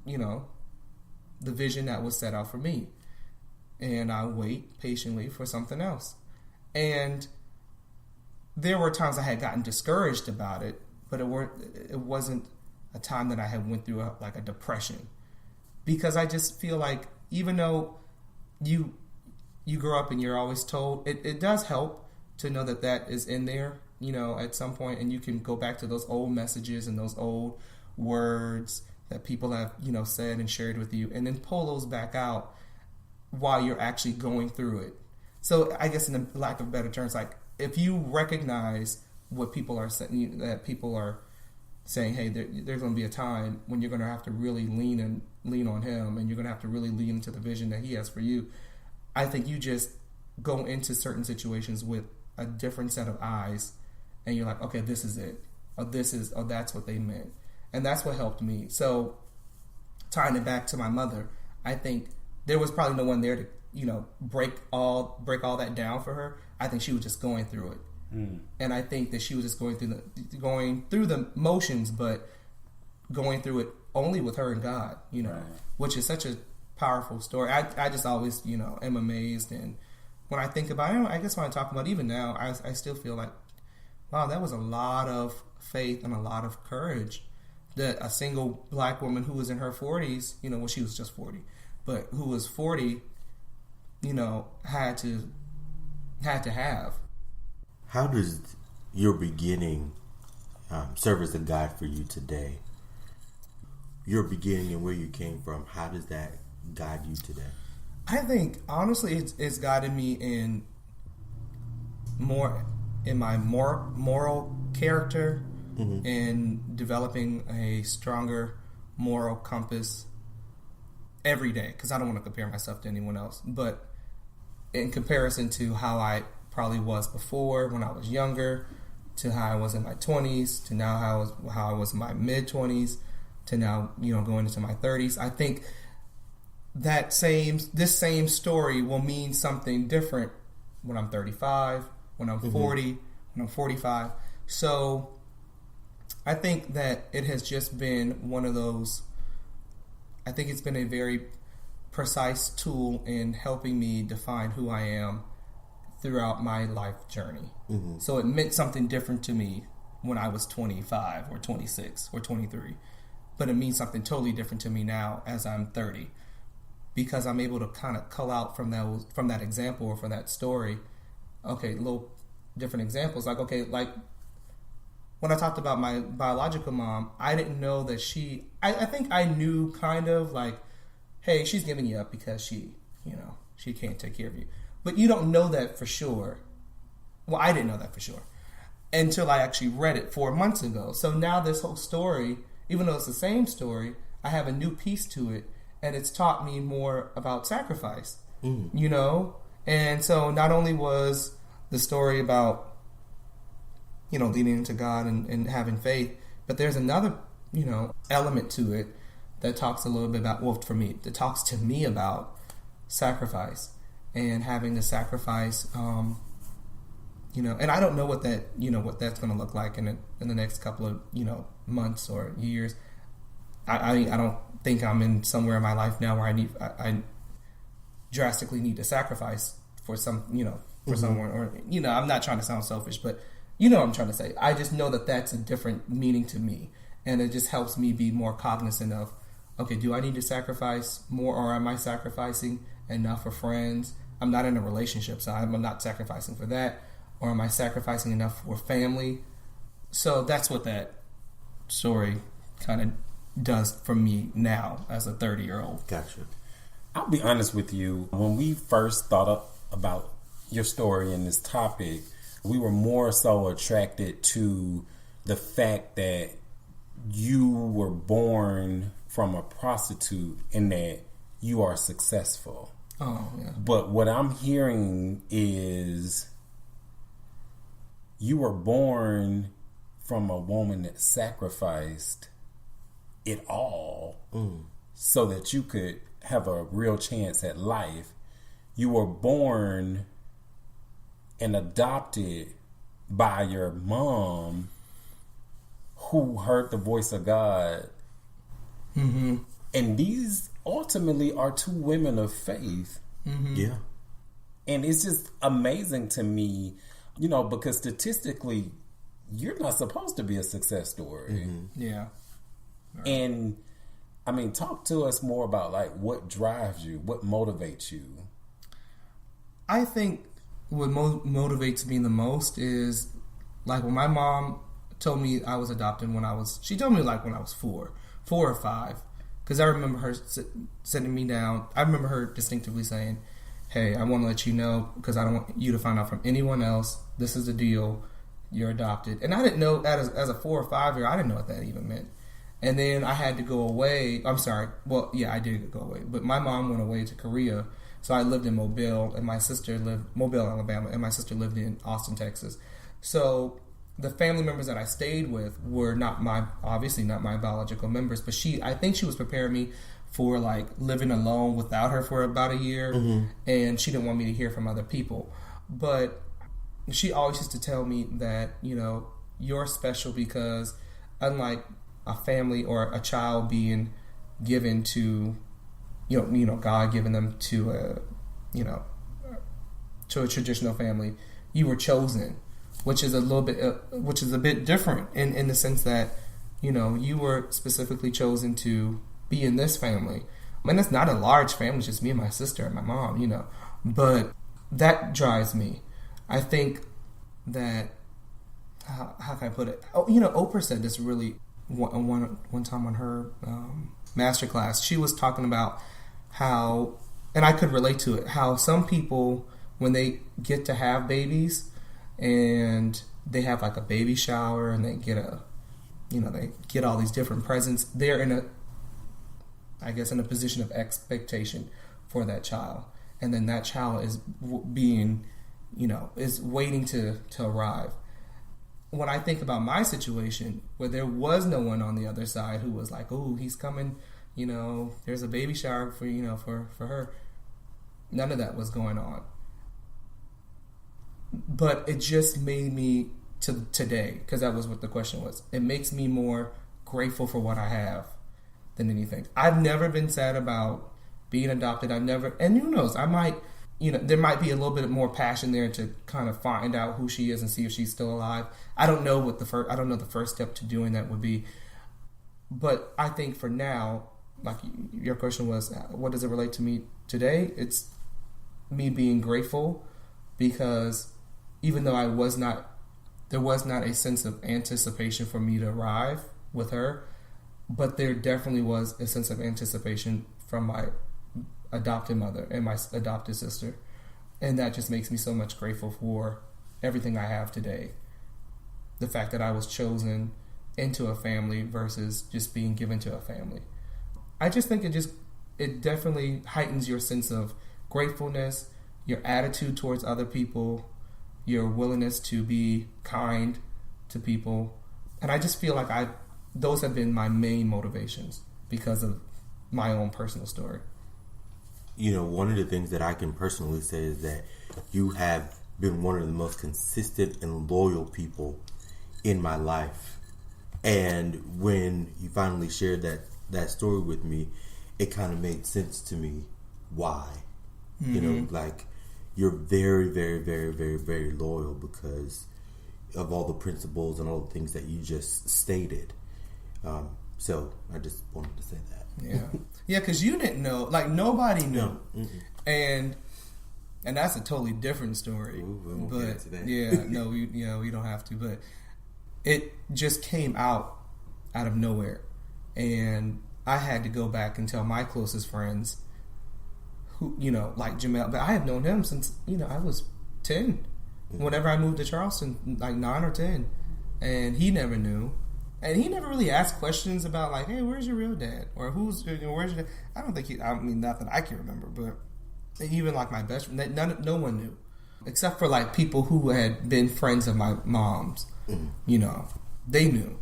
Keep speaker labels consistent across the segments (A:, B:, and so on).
A: the vision that was set out for me. And I wait patiently for something else. And there were times I had gotten discouraged about it, but it wasn't a time that I had went through a depression. Because I just feel like even though you grow up and you're always told, it does help to know that is in there, at some point, and you can go back to those old messages and those old words that people have, said and shared with you, and then pull those back out while you're actually going through it. So I guess, in the lack of better terms, like, if you recognize what people are saying, that people are saying, hey, there's going to be a time when you're going to have to really lean on him, and you're going to have to really lean into the vision that he has for you. I think you just go into certain situations with a different set of eyes, and you're like, okay, this is it. Or that's what they meant. And that's what helped me. So tying it back to my mother, I think there was probably no one there to, break all that down for her. I think she was just going through it. And I think that she was just going through the motions, but going through it only with her and God, right. Which is such a powerful story. I just always, am amazed. And when I think about it, I guess when I talk about it, even now, I still feel like, wow, that was a lot of faith and a lot of courage that a single black woman who was in her 40s, well, she was just 40, but who was 40, had to have.
B: How does your beginning serve as a guide for you today? Your beginning and where you came from, how does that guide you today?
A: I think, honestly, it's guided me in my moral character, mm-hmm. and developing a stronger moral compass every day, because I don't want to compare myself to anyone else, but in comparison to how I probably was before when I was younger, to how I was in my 20s, to now how I was in my mid-20s, to now, going into my 30s. I think that this same story will mean something different when I'm 35, when I'm 40, mm-hmm. when I'm 45. So I think that it has just been one of those, I think it's been a very precise tool in helping me define who I am throughout my life journey. Mm-hmm. So it meant something different to me when I was 25 or 26 or 23. But it means something totally different to me now as I'm 30. Because I'm able to kind of cull out from that example or from that story, okay, little different examples. Like, okay, like when I talked about my biological mom, I didn't know that I think I knew kind of like, hey, she's giving you up because she can't take care of you. But you don't know that for sure. Well, I didn't know that for sure until I actually read it 4 months ago. So now this whole story, even though it's the same story, I have a new piece to it. And it's taught me more about sacrifice, And so not only was the story about, leaning into God and having faith, but there's another, element to it that talks a little bit about, well, for me, that talks to me about sacrifice and having to sacrifice, and I don't know what that's going to look like in the next couple of, months or years. I don't think I'm in somewhere in my life now where I drastically need to sacrifice for some, for mm-hmm. someone, or, I'm not trying to sound selfish, but what I'm trying to say. I just know that that's a different meaning to me, and it just helps me be more cognizant of, okay, do I need to sacrifice more, or am I sacrificing enough for friends? I'm not in a relationship, so I'm not sacrificing for that, or am I sacrificing enough for family? So that's what that story kind of does for me now as a 30-year-old.
B: Gotcha.
C: I'll be honest with you. When we first thought about your story and this topic, we were more so attracted to the fact that you were born from a prostitute and that you are successful.
A: Oh, yeah.
C: But what I'm hearing is you were born from a woman that sacrificed it all so that you could have a real chance at life. You were born and adopted by your mom who heard the voice of God,
A: mm-hmm.
C: And these ultimately are two women of faith.
B: Mm-hmm. Yeah.
C: And it's just amazing to me, because statistically, you're not supposed to be a success story.
B: Mm-hmm.
A: Yeah.
C: Right. And, talk to us more about, what drives you, what motivates you.
A: I think what motivates me the most is, when my mom told me I was adopted she told me, when I was 4 or 5. Because I remember her sitting me down. I remember her distinctively saying, hey, I want to let you know because I don't want you to find out from anyone else. This is the deal. You're adopted. And I didn't know, as a 4 or 5-year-old, I didn't know what that even meant. And then I had to go away. I'm sorry. Well, yeah, I did go away. But my mom went away to Korea. So I lived in Mobile, and my sister lived Mobile, Alabama, and my sister lived in Austin, Texas. So the family members that I stayed with were obviously not my biological members, but I think she was preparing me for living alone without her for about a year, and she didn't want me to hear from other people. But she always used to tell me that, you're special because unlike a family or a child being given to, God giving them to a traditional family, you were chosen. Which is a bit different in the sense that, you were specifically chosen to be in this family. It's not a large family, it's just me and my sister and my mom, But that drives me. I think that, how can I put it? Oh, Oprah said this really one time on her masterclass. She was talking about how, and I could relate to it, how some people, when they get to have babies, and they have a baby shower and they get they get all these different presents. They're in a position of expectation for that child. And then that child is is waiting to arrive. When I think about my situation where there was no one on the other side who was like, oh, he's coming, there's a baby shower for her. None of that was going on. But it just made me to today, because that was what the question was. It makes me more grateful for what I have than anything. I've never been sad about being adopted. And who knows, I might, there might be a little bit more passion there to kind of find out who she is and see if she's still alive. I don't know I don't know the first step to doing that would be. But I think for now, your question was, what does it relate to me today? It's me being grateful because even though there was not a sense of anticipation for me to arrive with her, but there definitely was a sense of anticipation from my adopted mother and my adopted sister. And that just makes me so much grateful for everything I have today. The fact that I was chosen into a family versus just being given to a family. I just think it definitely heightens your sense of gratefulness, your attitude towards other people, your willingness to be kind to people. And I just feel like those have been my main motivations because of my own personal story.
B: One of the things that I can personally say is that you have been one of the most consistent and loyal people in my life. And when you finally shared that story with me, it kind of made sense to me why. You're very, very, very, very, very loyal because of all the principles and all the things that you just stated. So I just wanted to say that.
A: Yeah. Yeah, because you didn't know. Nobody knew.
B: No.
A: And that's a totally different story.
B: Ooh, we won't
A: but
B: get into that.
A: Yeah, no, we don't have to. But it just came out of nowhere. And I had to go back and tell my closest friends who, like Jamel, but I have known him since, I was 10. Whenever I moved to Charleston, 9 or 10. And he never knew. And he never really asked questions about hey, where's your real dad? Or where's your dad? I don't think not that I can remember, but even my best friend, no one knew. Except for people who had been friends of my mom's, they knew.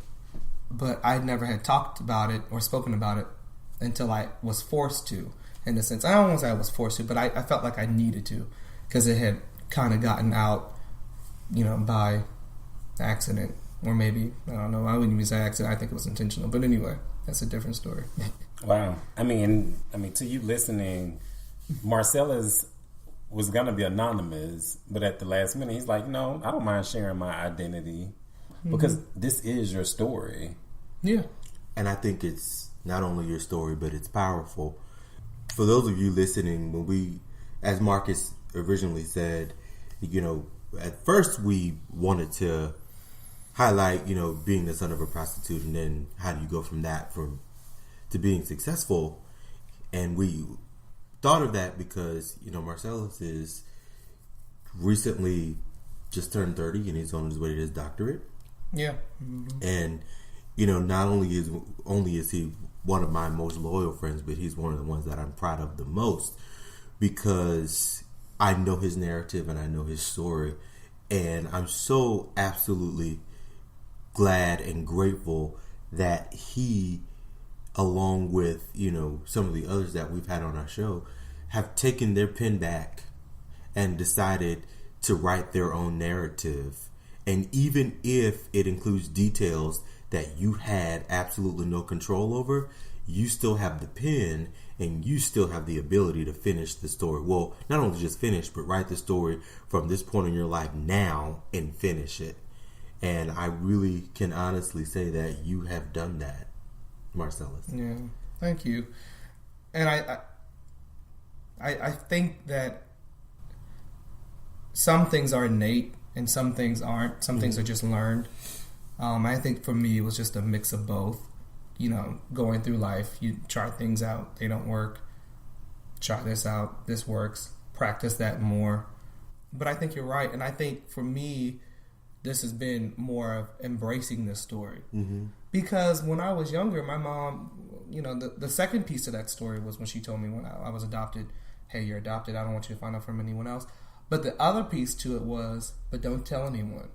A: But I never had talked about it or spoken about it until I was forced to, in a sense. I don't want to say I was forced to, but I felt like I needed to because it had kind of gotten out, by accident. Or maybe, I don't know, I wouldn't even say accident. I think it was intentional. But anyway, that's a different story.
C: Wow. I mean, to you listening, Marcellus was going to be anonymous, but at the last minute, he's like, no, I don't mind sharing my identity because this is your story.
A: Yeah.
B: And I think it's not only your story, but it's powerful. For those of you listening, when we, as Marcus originally said, you know, at first we wanted to highlight, you know, being the son of a prostitute, and then how do you go from that to being successful. And we thought of that because, you know, Marcellus is recently just turned 30 and he's on his way to his doctorate.
A: Yeah.
B: And, you know, not only is he one of my most loyal friends, but he's one of the ones that I'm proud of the most because I know his narrative and I know his story. And I'm so absolutely glad and grateful that he, along with, you know, some of the others that we've had on our show, have taken their pen back and decided to write their own narrative. And even if it includes details that you had absolutely no control over, you still have the pen and you still have the ability to finish the story. Well, not only just finish, but write the story from this point in your life now and finish it. And I really can honestly say that you have done that, Marcellus.
A: Yeah, thank you. And I think that some things are innate and some things aren't. Some things are just learned. I think for me it was just a mix of both. You know, going through life, you try things out, they don't work. Try this out, this works. Practice that more. But I think you're right, and I think for me, this has been more of embracing this story. Mm-hmm. Because when I was younger, my mom, you know, the second piece of that story was when she told me when I was adopted, hey, you're adopted, I don't want you to find out from anyone else. But the other piece to it was, but don't tell anyone.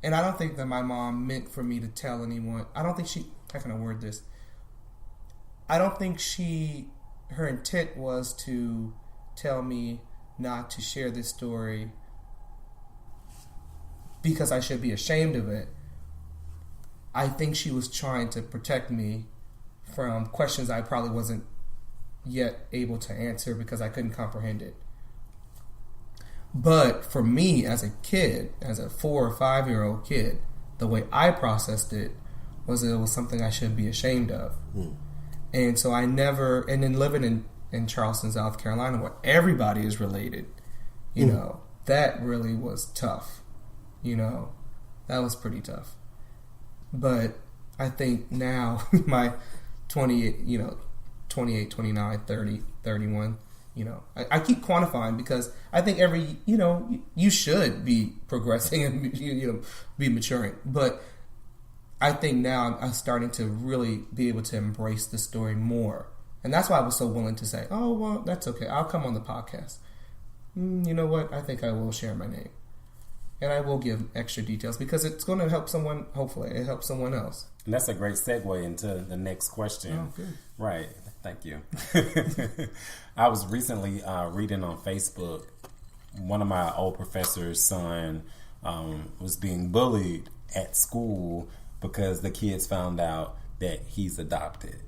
A: And I don't think that my mom meant for me to tell anyone. I don't think she, how can I word this? I don't think her intent was to tell me not to share this story because I should be ashamed of it. I think she was trying to protect me from questions I probably wasn't yet able to answer because I couldn't comprehend it. But for me as a kid, as a 4 or 5 year old kid, the way I processed it was something I should be ashamed of. And so I never, and then living in Charleston, South Carolina, where everybody is related, you know, that really was tough. You know, that was pretty tough. But I think now, my 28, 29, 30, 31, you know, I keep quantifying because I think you should be progressing and, be maturing. But I think now I'm starting to really be able to embrace the story more. And that's why I was so willing to say, oh, well, that's okay. I'll come on the podcast. You know what? I think I will share my name. And I will give extra details because it's going to help someone. Hopefully, it helps someone else. And
C: that's a great segue into the next question.
A: Oh, good.
C: Right. Thank you. I was recently reading on Facebook. One of my old professor's son was being bullied at school because the kids found out that he's adopted.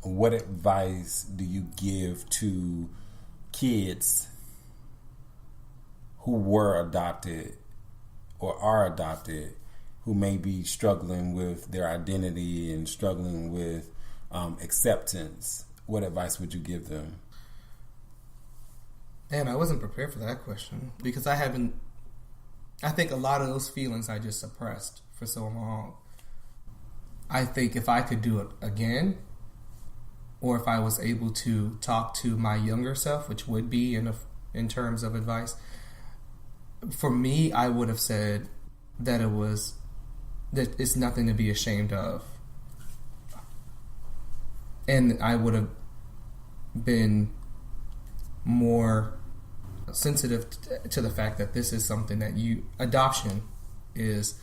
C: What advice do you give to kids who were adopted or are adopted, who may be struggling with their identity and struggling with acceptance? What advice would you give them?
A: Man, I wasn't prepared for that question because I think a lot of those feelings I just suppressed for so long. I think if I could do it again, or if I was able to talk to my younger self, which would be in terms of advice, for me, I would have said that it's nothing to be ashamed of. And I would have been more sensitive to the fact that this is something that adoption is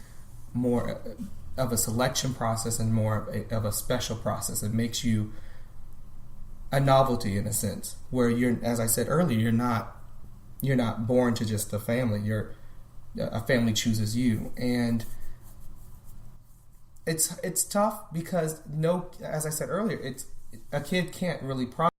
A: more of a selection process and more of a special process. It makes you a novelty in a sense, where as I said earlier, you're not born to just a family. A family chooses you, and it's tough because as I said earlier, a kid can't really process